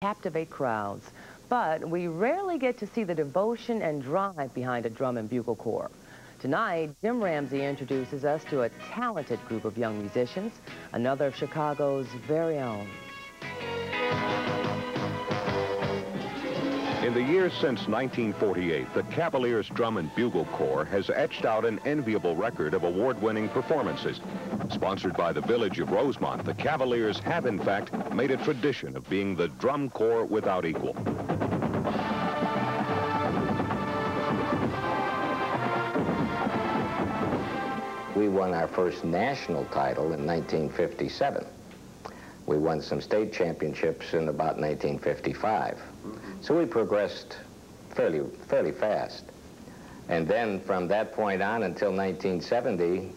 captivate crowds, but we rarely get to see the devotion and drive behind a drum and bugle corps. Tonight, Jim Ramsey introduces us to a talented group of young musicians, another of Chicago's very own. In the years since 1948, the Cavaliers Drum and Bugle Corps has etched out an enviable record of award-winning performances. Sponsored by the village of Rosemont, the Cavaliers have, in fact, made a tradition of being the drum corps without equal. We won our first national title in 1957. We won some state championships in about 1955. So we progressed fairly fast. And then from that point on until 1970,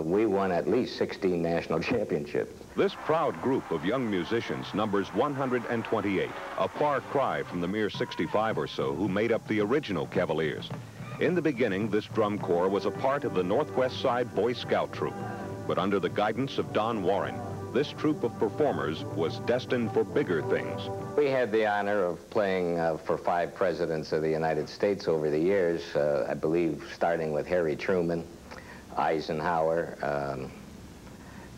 we won at least 16 national championships. This proud group of young musicians numbers 128, a far cry from the mere 65 or so who made up the original Cavaliers. In the beginning, this drum corps was a part of the Northwest Side Boy Scout troop. But under the guidance of Don Warren, this troupe of performers was destined for bigger things. We had the honor of playing for 5 presidents of the United States over the years, I believe starting with Harry Truman, Eisenhower,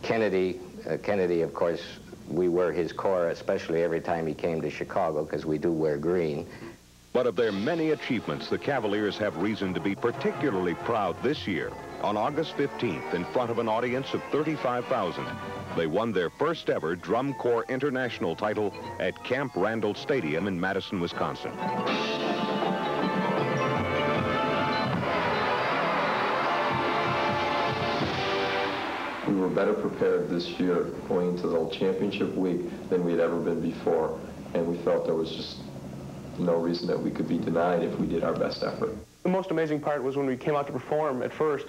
Kennedy. Kennedy, of course, we were his corps, especially every time he came to Chicago, because we do wear green. But of their many achievements, the Cavaliers have reason to be particularly proud this year. On August 15th, in front of an audience of 35,000, they won their first ever Drum Corps International title at Camp Randall Stadium in Madison, Wisconsin. We were better prepared this year going into the championship week than we had ever been before, and we felt there was just no reason that we could be denied if we did our best effort. The most amazing part was when we came out to perform at first.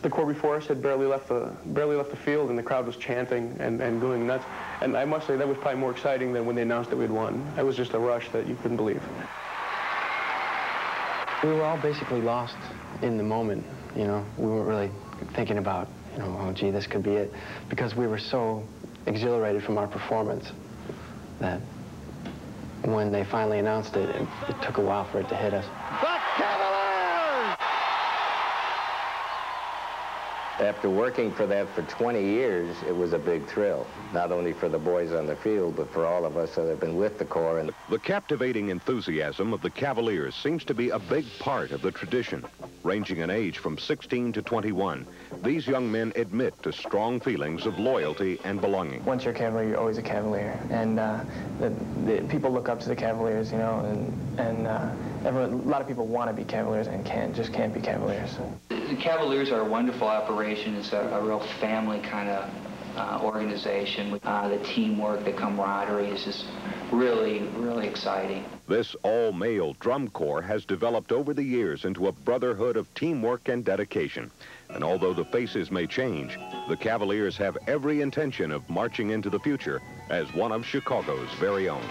The corps before us had barely left the field, and the crowd was chanting and going nuts. And I must say that was probably more exciting than when they announced that we'd won. It was just a rush that you couldn't believe. We were all basically lost in the moment, you know. We weren't really thinking about, you know, oh, gee, this could be it, because we were so exhilarated from our performance that when they finally announced it, it took a while for it to hit us. After working for that for 20 years, it was a big thrill, not only for the boys on the field, but for all of us that have been with the corps. And the captivating enthusiasm of the Cavaliers seems to be a big part of the tradition. Ranging in age from 16 to 21, these young men admit to strong feelings of loyalty and belonging. Once you're a Cavalier, you're always a Cavalier. And the people look up to the Cavaliers, you know, and a lot of people want to be Cavaliers and just can't be Cavaliers. The Cavaliers are a wonderful operation. It's a real family kind of organization. The teamwork, the camaraderie is just really, really exciting. This all-male drum corps has developed over the years into a brotherhood of teamwork and dedication. And although the faces may change, the Cavaliers have every intention of marching into the future as one of Chicago's very own.